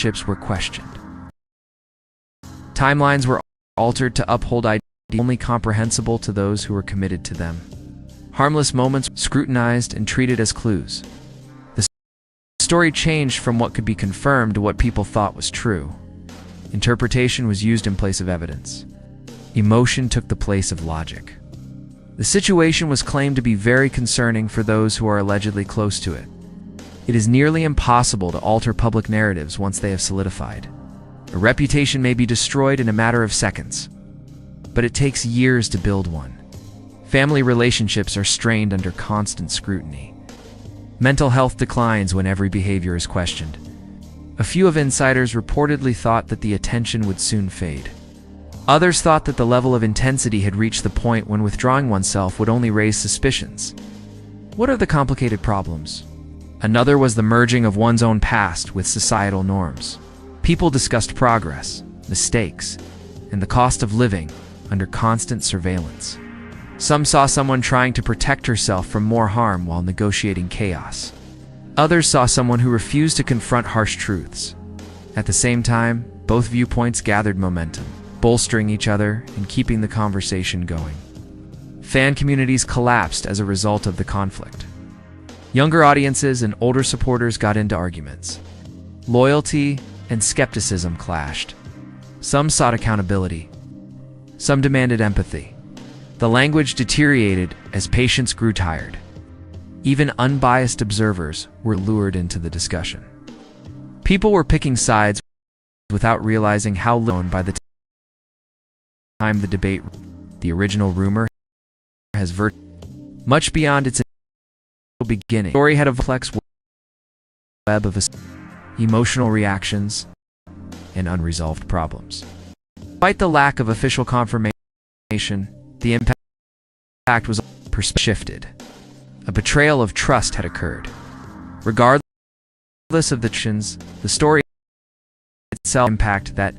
relationships were questioned. Timelines were altered to uphold ideas only comprehensible to those who were committed to them. Harmless moments were scrutinized and treated as clues. The story changed from what could be confirmed to what people thought was true. Interpretation was used in place of evidence. Emotion took the place of logic. The situation was claimed to be very concerning for those who are allegedly close to it. It is nearly impossible to alter public narratives once they have solidified. A reputation may be destroyed in a matter of seconds, but it takes years to build one. Family relationships are strained under constant scrutiny. Mental health declines when every behavior is questioned. A few of insiders reportedly thought that the attention would soon fade. Others thought that the level of intensity had reached the point when withdrawing oneself would only raise suspicions. What are the complicated problems? Another was the merging of one's own past with societal norms. People discussed progress, mistakes, and the cost of living under constant surveillance. Some saw someone trying to protect herself from more harm while negotiating chaos. Others saw someone who refused to confront harsh truths. At the same time, both viewpoints gathered momentum, bolstering each other and keeping the conversation going. Fan communities collapsed as a result of the conflict. Younger audiences and older supporters got into arguments. Loyalty and skepticism clashed. Some sought accountability. Some demanded empathy. The language deteriorated as patients grew tired. Even unbiased observers were lured into the discussion. People were picking sides without realizing how little by the time the debate. The original rumor has much beyond its beginning. The story had a complex web of emotional reactions and unresolved problems. Despite the lack of official confirmation, the impact was shifted. A betrayal of trust had occurred. Regardless of the actions, the story itself impact that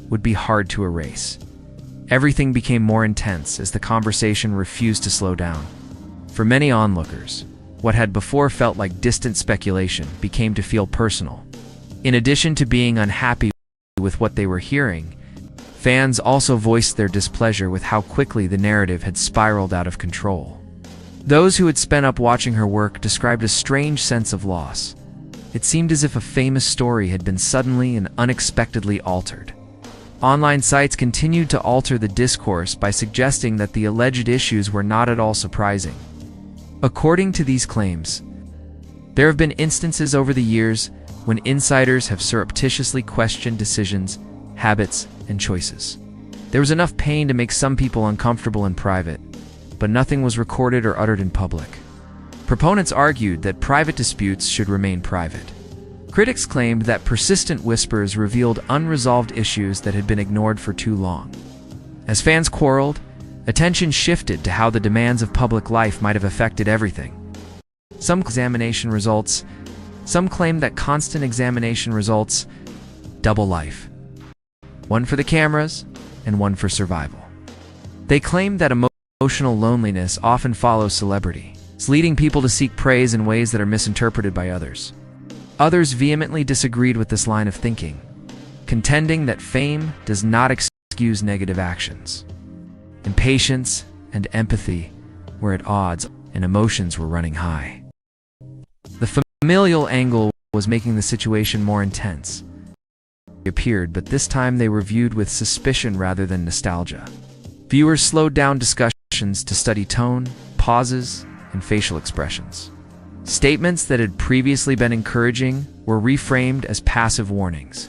would be hard to erase. Everything became more intense as the conversation refused to slow down. For many onlookers, what had before felt like distant speculation became to feel personal. In addition to being unhappy with what they were hearing, fans also voiced their displeasure with how quickly the narrative had spiraled out of control. Those who had spent up watching her work described a strange sense of loss. It seemed as if a famous story had been suddenly and unexpectedly altered. Online sites continued to alter the discourse by suggesting that the alleged issues were not at all surprising. According to these claims, there have been instances over the years when insiders have surreptitiously questioned decisions, habits, and choices. There was enough pain to make some people uncomfortable in private, but nothing was recorded or uttered in public. Proponents argued that private disputes should remain private. Critics claimed that persistent whispers revealed unresolved issues that had been ignored for too long. As fans quarreled, attention shifted to how the demands of public life might have affected everything. Some claimed that constant examination results double life. One for the cameras and one for survival. They claimed that emotional loneliness often follows celebrity, leading people to seek praise in ways that are misinterpreted by others. Others vehemently disagreed with this line of thinking, contending that fame does not excuse negative actions. Impatience and empathy were at odds, and emotions were running high. The familial angle was making the situation more intense. They appeared, but this time they were viewed with suspicion rather than nostalgia. Viewers slowed down discussions to study tone, pauses, and facial expressions. Statements that had previously been encouraging were reframed as passive warnings.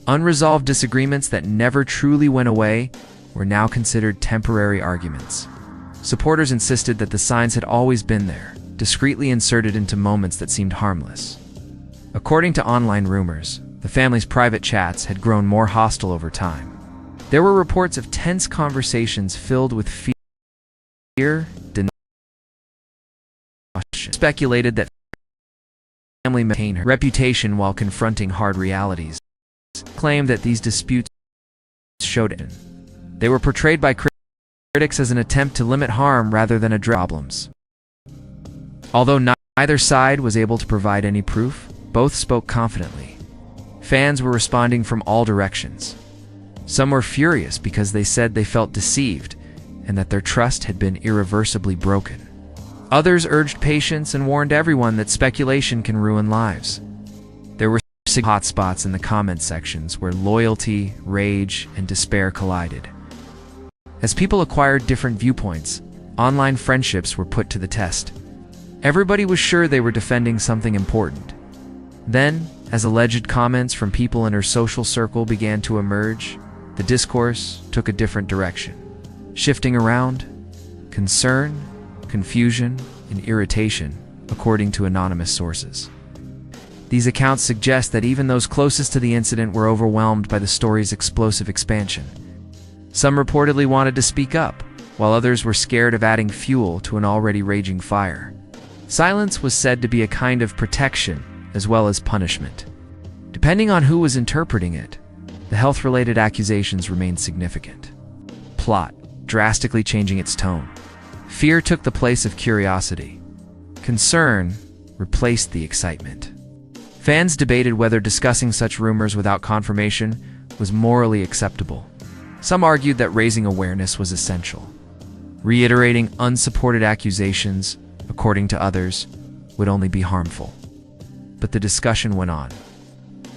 Unresolved disagreements that never truly went away were now considered temporary arguments. Supporters insisted that the signs had always been there, discreetly inserted into moments that seemed harmless. According to online rumors, the family's private chats had grown more hostile over time. There were reports of tense conversations filled with fear, denial, speculated that family maintained her reputation while confronting hard realities, claimed that these disputes showed it. They were portrayed by critics as an attempt to limit harm rather than address problems. Although neither side was able to provide any proof, both spoke confidently. Fans were responding from all directions. Some were furious because they said they felt deceived and that their trust had been irreversibly broken. Others urged patience and warned everyone that speculation can ruin lives. There were hotspots in the comment sections where loyalty, rage, and despair collided. As people acquired different viewpoints, online friendships were put to the test. Everybody was sure they were defending something important. Then, as alleged comments from people in her social circle began to emerge, the discourse took a different direction, shifting around concern, confusion, and irritation, according to anonymous sources. These accounts suggest that even those closest to the incident were overwhelmed by the story's explosive expansion. Some reportedly wanted to speak up, while others were scared of adding fuel to an already raging fire. Silence was said to be a kind of protection as well as punishment. Depending on who was interpreting it, the health-related accusations remained significant. Plot, drastically changing its tone. Fear took the place of curiosity. Concern replaced the excitement. Fans debated whether discussing such rumors without confirmation was morally acceptable. Some argued that raising awareness was essential. Reiterating unsupported accusations, according to others, would only be harmful. But the discussion went on.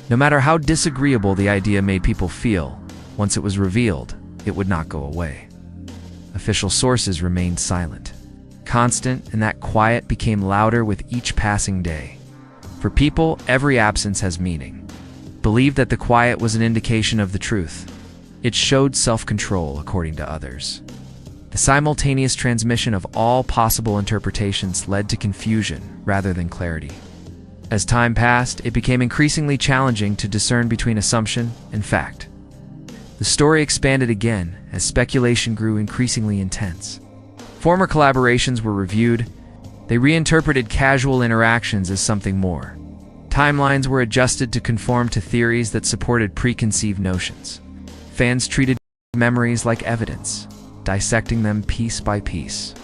No matter how disagreeable the idea made people feel, once it was revealed, it would not go away. Official sources remained silent. Constant, and that quiet became louder with each passing day. For people, every absence has meaning. Believed that the quiet was an indication of the truth. It showed self-control, according to others. The simultaneous transmission of all possible interpretations led to confusion rather than clarity. As time passed, it became increasingly challenging to discern between assumption and fact. The story expanded again as speculation grew increasingly intense. Former collaborations were reviewed. They reinterpreted casual interactions as something more. Timelines were adjusted to conform to theories that supported preconceived notions. Fans treated memories like evidence, dissecting them piece by piece.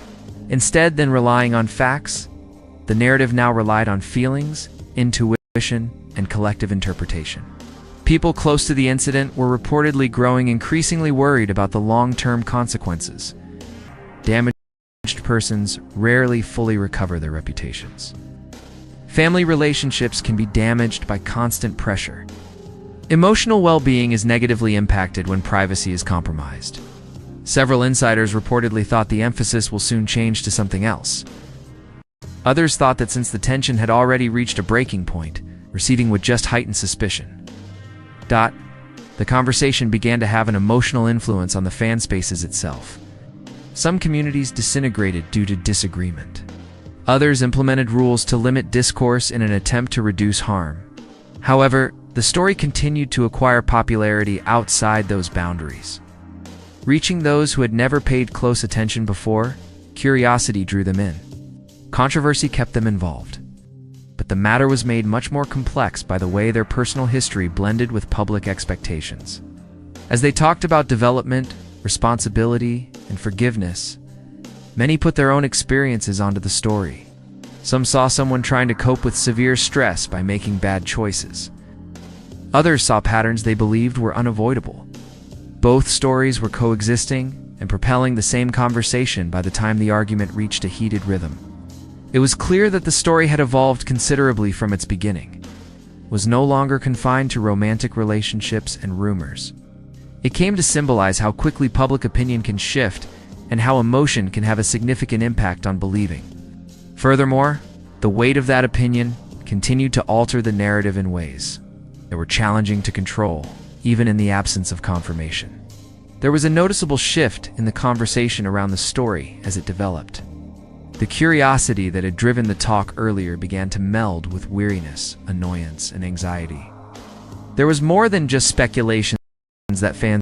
Instead than relying on facts, the narrative now relied on feelings, intuition, and collective interpretation. People close to the incident were reportedly growing increasingly worried about the long-term consequences. Damaged persons rarely fully recover their reputations. Family relationships can be damaged by constant pressure. Emotional well-being is negatively impacted when privacy is compromised. Several insiders reportedly thought the emphasis will soon change to something else. Others thought that since the tension had already reached a breaking point, receding would just heighten suspicion. The conversation began to have an emotional influence on the fan spaces itself. Some communities disintegrated due to disagreement. Others implemented rules to limit discourse in an attempt to reduce harm. However, the story continued to acquire popularity outside those boundaries. Reaching those who had never paid close attention before, curiosity drew them in. Controversy kept them involved. But the matter was made much more complex by the way their personal history blended with public expectations. As they talked about development, responsibility, and forgiveness, many put their own experiences onto the story. Some saw someone trying to cope with severe stress by making bad choices. Others saw patterns they believed were unavoidable. Both stories were coexisting and propelling the same conversation by the time the argument reached a heated rhythm. It was clear that the story had evolved considerably from its beginning, was no longer confined to romantic relationships and rumors. It came to symbolize how quickly public opinion can shift and how emotion can have a significant impact on believing. Furthermore, the weight of that opinion continued to alter the narrative in ways that were challenging to control, even in the absence of confirmation. There was a noticeable shift in the conversation around the story as it developed. The curiosity that had driven the talk earlier began to meld with weariness, annoyance, and anxiety. There was more than just speculations that fans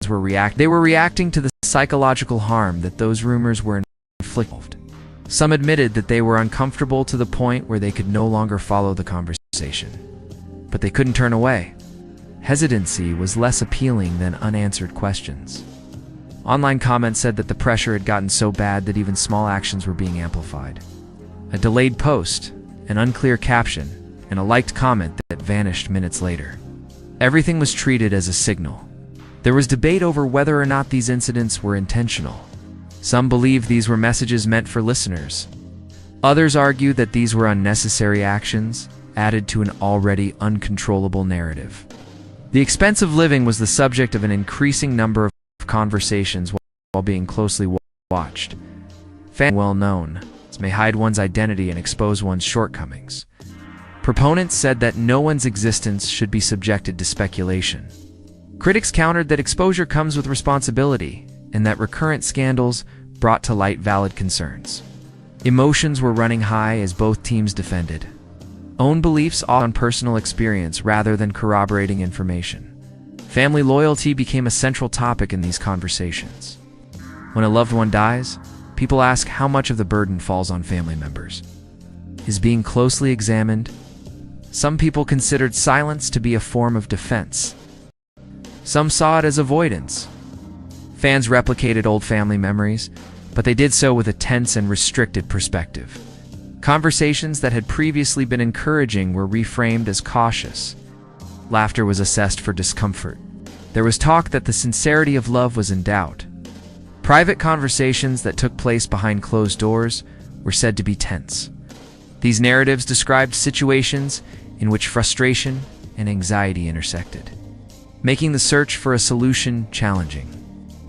were reacting. They were reacting to the psychological harm that those rumors were inflicting. Some admitted that they were uncomfortable to the point where they could no longer follow the conversation. But they couldn't turn away. Hesitancy was less appealing than unanswered questions. Online comments said that the pressure had gotten so bad that even small actions were being amplified. A delayed post, an unclear caption, and a liked comment that vanished minutes later. Everything was treated as a signal. There was debate over whether or not these incidents were intentional. Some believed these were messages meant for listeners. Others argued that these were unnecessary actions, added to an already uncontrollable narrative. The expense of living was the subject of an increasing number of conversations while being closely watched. Fans well known may hide one's identity and expose one's shortcomings. Proponents said that no one's existence should be subjected to speculation. Critics countered that exposure comes with responsibility and that recurrent scandals brought to light valid concerns. Emotions were running high as both teams defended own beliefs on personal experience rather than corroborating information. Family loyalty became a central topic in these conversations. When a loved one dies, people ask how much of the burden falls on family members. Is being closely examined? Some people considered silence to be a form of defense. Some saw it as avoidance. Fans replicated old family memories, but they did so with a tense and restricted perspective. Conversations that had previously been encouraging were reframed as cautious. Laughter was assessed for discomfort. There was talk that the sincerity of love was in doubt. Private conversations that took place behind closed doors were said to be tense. These narratives described situations in which frustration and anxiety intersected, making the search for a solution challenging.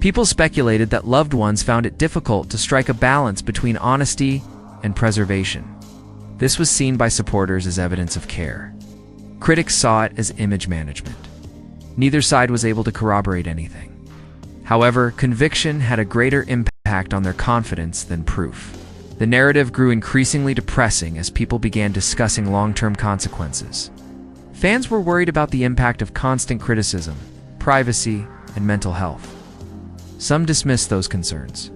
People speculated that loved ones found it difficult to strike a balance between honesty and preservation. This was seen by supporters as evidence of care. Critics saw it as image management. Neither side was able to corroborate anything. However, conviction had a greater impact on their confidence than proof. The narrative grew increasingly depressing as people began discussing long-term consequences. Fans were worried about the impact of constant criticism, privacy, and mental health. Some dismissed those concerns,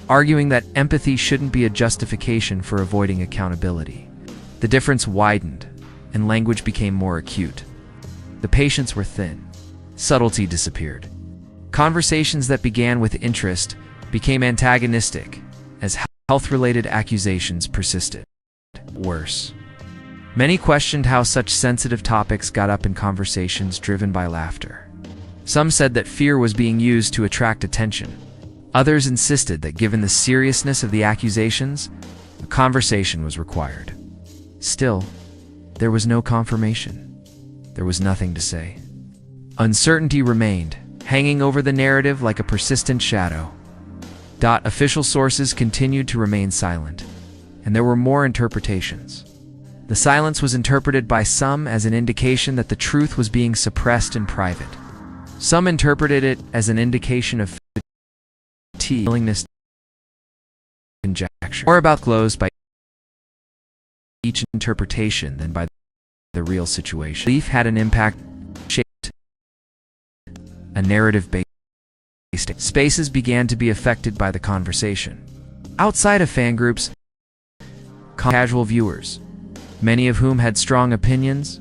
arguing that empathy shouldn't be a justification for avoiding accountability. The difference widened, and language became more acute. The patience were thin. Subtlety disappeared. Conversations that began with interest became antagonistic as health-related accusations persisted. Worse, many questioned how such sensitive topics got up in conversations driven by laughter. Some said that fear was being used to attract attention. Others insisted that given the seriousness of the accusations, a conversation was required. Still, there was no confirmation. There was nothing to say. Uncertainty remained, hanging over the narrative like a persistent shadow. Official sources continued to remain silent, and there were more interpretations. The silence was interpreted by some as an indication that the truth was being suppressed in private. Some interpreted it as an indication of fatigue, willingness to conjecture, more about glows by each interpretation than by the real situation. Belief had an impact, shaped a narrative-based. Spaces began to be affected by the conversation. Outside of fan groups, casual viewers, many of whom had strong opinions,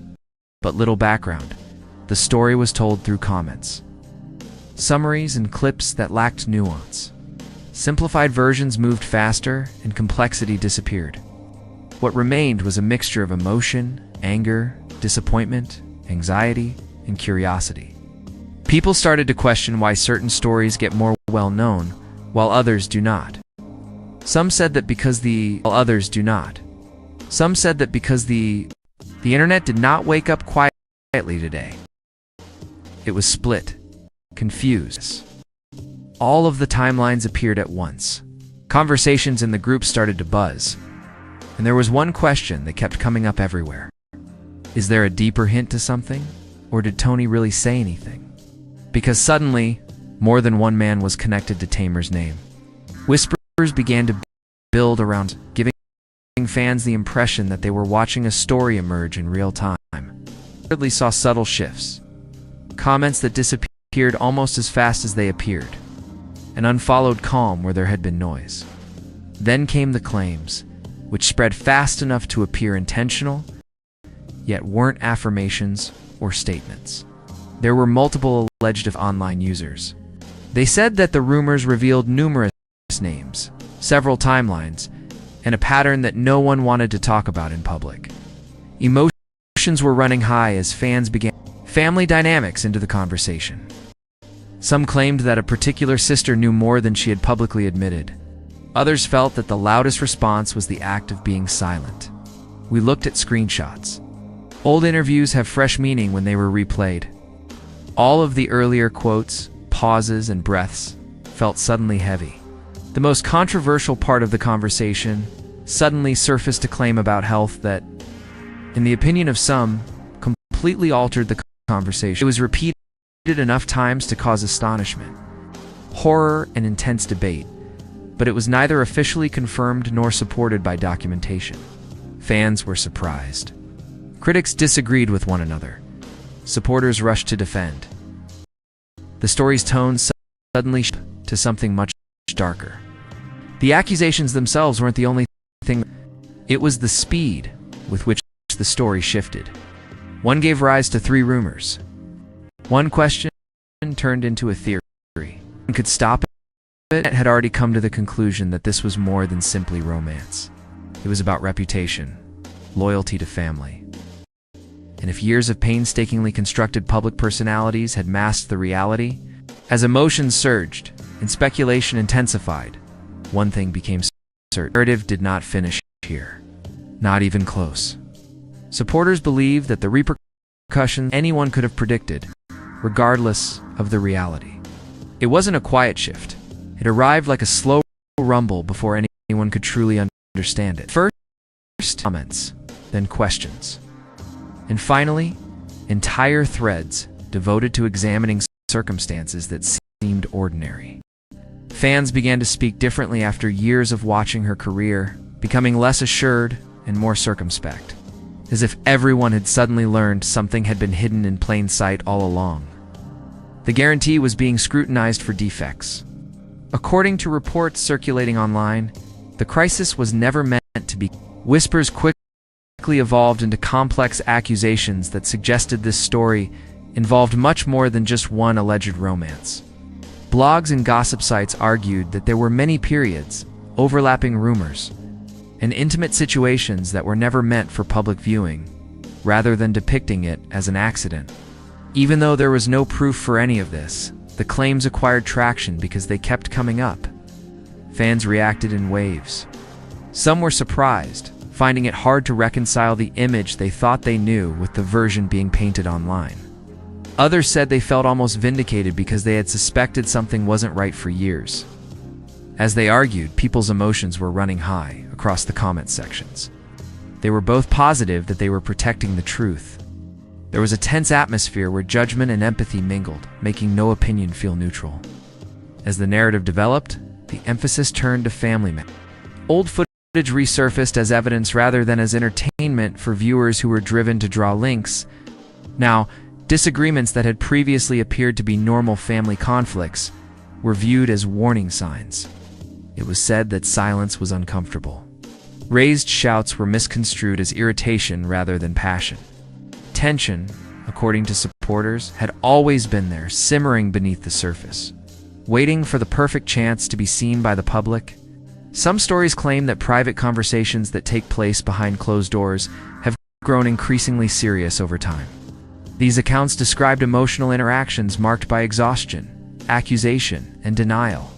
but little background. The story was told through comments, summaries, and clips that lacked nuance. Simplified versions moved faster, and complexity disappeared. What remained was a mixture of emotion, anger, disappointment, anxiety, and curiosity. People started to question why certain stories get more well-known, while others do not. Some said that because the internet did not wake up quietly today. It was split, confused. All of the timelines appeared at once. Conversations in the group started to buzz, and there was one question that kept coming up everywhere. Is there a deeper hint to something? Or did Toni really say anything? Because suddenly, more than one man was connected to Tamar's name. Whispers began to build around, giving fans the impression that they were watching a story emerge in real time. Hardly saw subtle shifts. Comments that disappeared almost as fast as they appeared. An unfollowed calm where there had been noise. Then came the claims, which spread fast enough to appear intentional, yet weren't affirmations or statements. There were multiple alleged online users. They said that the rumors revealed numerous names, several timelines, and a pattern that no one wanted to talk about in public. Emotions were running high as fans began. family dynamics into the conversation. Some claimed that a particular sister knew more than she had publicly admitted. Others felt that the loudest response was the act of being silent. We looked at screenshots. Old interviews have fresh meaning when they were replayed. All of the earlier quotes, pauses, and breaths felt suddenly heavy. The most controversial part of the conversation suddenly surfaced a claim about health that, in the opinion of some, completely altered the conversation. It was repeated enough times to cause astonishment, horror, and intense debate, but it was neither officially confirmed nor supported by documentation. Fans were surprised. Critics disagreed with one another. Supporters rushed to defend. The story's tone suddenly shifted to something much darker. The accusations themselves weren't the only thing. It was the speed with which the story shifted. One gave rise to 3 rumors. One question turned into a theory. One could stop it. It had already come to the conclusion that this was more than simply romance. It was about reputation, loyalty to family. And if years of painstakingly constructed public personalities had masked the reality, as emotions surged and speculation intensified, one thing became certain. The narrative did not finish here. Not even close. Supporters believed that the repercussions anyone could have predicted, regardless of the reality. It wasn't a quiet shift. It arrived like a slow rumble before anyone could truly understand it. First comments, then questions. And finally, entire threads devoted to examining circumstances that seemed ordinary. Fans began to speak differently after years of watching her career, becoming less assured and more circumspect, as if everyone had suddenly learned something had been hidden in plain sight all along. The guarantee was being scrutinized for defects. According to reports circulating online, the crisis was never meant to be. Whispers quickly evolved into complex accusations that suggested this story involved much more than just one alleged romance. Blogs and gossip sites argued that there were many periods, overlapping rumors, and intimate situations that were never meant for public viewing, rather than depicting it as an accident. Even though there was no proof for any of this, the claims acquired traction because they kept coming up. Fans reacted in waves. Some were surprised, finding it hard to reconcile the image they thought they knew with the version being painted online. Others said they felt almost vindicated because they had suspected something wasn't right for years. As they argued, people's emotions were running high across the comment sections. They were both positive that they were protecting the truth. There was a tense atmosphere where judgment and empathy mingled, making no opinion feel neutral. As the narrative developed, the emphasis turned to family matters. Old footage resurfaced as evidence rather than as entertainment for viewers who were driven to draw links. Now, disagreements that had previously appeared to be normal family conflicts were viewed as warning signs. It was said that silence was uncomfortable. Raised shouts were misconstrued as irritation rather than passion. Tension, according to supporters, had always been there, simmering beneath the surface, waiting for the perfect chance to be seen by the public. Some stories claim that private conversations that take place behind closed doors have grown increasingly serious over time. These accounts described emotional interactions marked by exhaustion, accusation, and denial.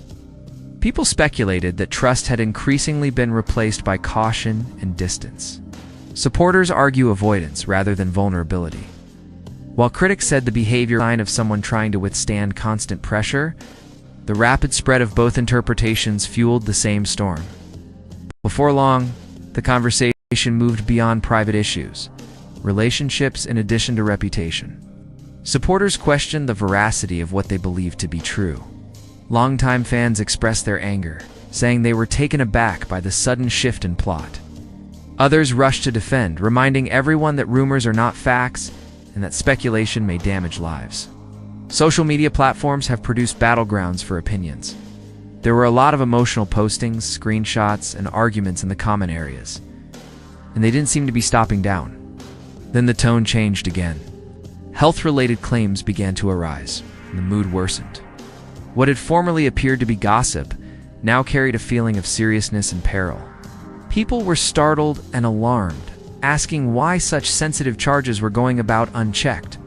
People speculated that trust had increasingly been replaced by caution and distance. Supporters argue avoidance rather than vulnerability. While critics said the behavior was a sign of someone trying to withstand constant pressure, the rapid spread of both interpretations fueled the same storm. Before long, the conversation moved beyond private issues, relationships in addition to reputation. Supporters questioned the veracity of what they believed to be true. Longtime fans expressed their anger, saying they were taken aback by the sudden shift in plot. Others rushed to defend, reminding everyone that rumors are not facts and that speculation may damage lives. Social media platforms have produced battlegrounds for opinions. There were a lot of emotional postings, screenshots, and arguments in the comment areas, and they didn't seem to be stopping down. Then the tone changed again. Health-related claims began to arise, and the mood worsened. What had formerly appeared to be gossip now carried a feeling of seriousness and peril. People were startled and alarmed, asking why such sensitive charges were going about unchecked.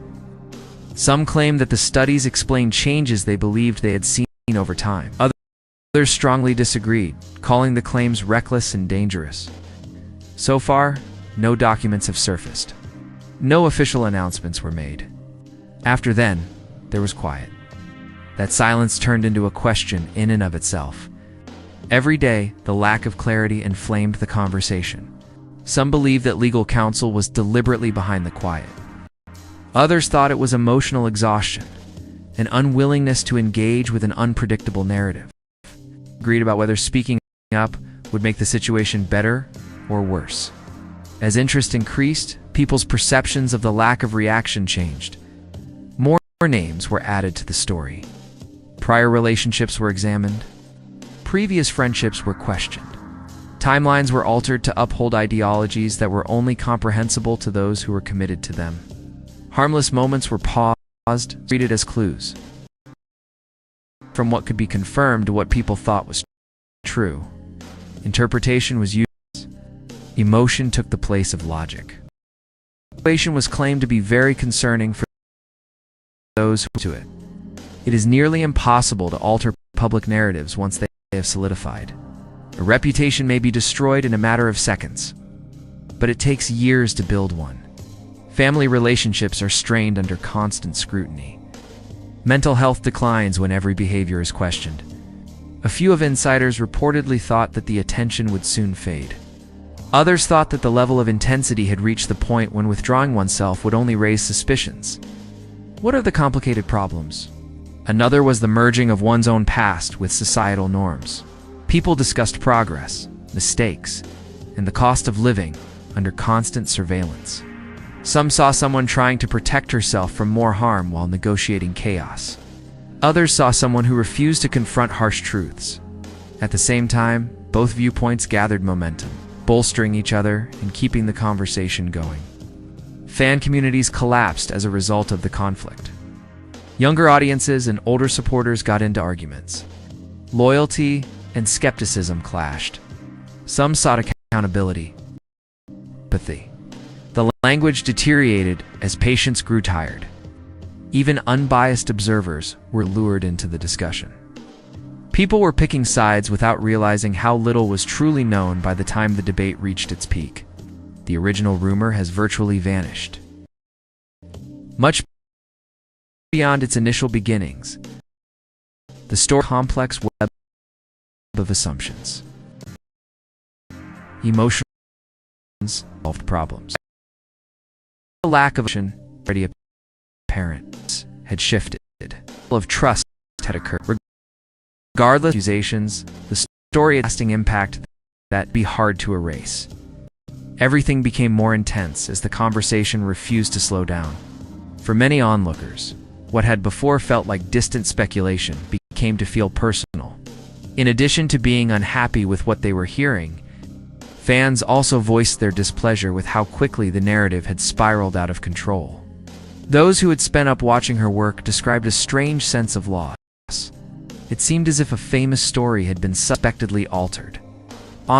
Some claimed that the studies explained changes they believed they had seen over time. Others strongly disagreed, calling the claims reckless and dangerous. So far, no documents have surfaced. No official announcements were made. After then, there was quiet. That silence turned into a question in and of itself. Every day, the lack of clarity inflamed the conversation. Some believed that legal counsel was deliberately behind the quiet. Others thought it was emotional exhaustion, an unwillingness to engage with an unpredictable narrative. Agreed about whether speaking up would make the situation better or worse. As interest increased, people's perceptions of the lack of reaction changed. More names were added to the story. Prior relationships were examined. Previous friendships were questioned. Timelines were altered to uphold ideologies that were only comprehensible to those who were committed to them. Harmless moments were paused, treated as clues. From what could be confirmed to what people thought was true. Interpretation was used. Emotion took the place of logic. The situation was claimed to be very concerning for those who were to it. It is nearly impossible to alter public narratives once they have solidified. A reputation may be destroyed in a matter of seconds, but it takes years to build one. Family relationships are strained under constant scrutiny. Mental health declines when every behavior is questioned. A few of insiders reportedly thought that the attention would soon fade. Others thought that the level of intensity had reached the point when withdrawing oneself would only raise suspicions. What are the complicated problems? Another was the merging of one's own past with societal norms. People discussed progress, mistakes, and the cost of living under constant surveillance. Some saw someone trying to protect herself from more harm while negotiating chaos. Others saw someone who refused to confront harsh truths. At the same time, both viewpoints gathered momentum, bolstering each other and keeping the conversation going. Fan communities collapsed as a result of the conflict. Younger audiences and older supporters got into arguments. Loyalty and skepticism clashed. Some sought accountability. Empathy. The language deteriorated as patients grew tired. Even unbiased observers were lured into the discussion. People were picking sides without realizing how little was truly known by the time the debate reached its peak. The original rumor has virtually vanished. Much beyond its initial beginnings, the story complex web of assumptions. Emotions solved problems. The lack of action already apparent had shifted. Of trust had occurred. Regardless of accusations, the story had a lasting impact that'd be hard to erase. Everything became more intense as the conversation refused to slow down. For many onlookers, what had before felt like distant speculation became to feel personal. In addition to being unhappy with what they were hearing, fans also voiced their displeasure with how quickly the narrative had spiraled out of control. Those who had spent up watching her work described a strange sense of loss. It seemed as if a famous story had been unexpectedly altered.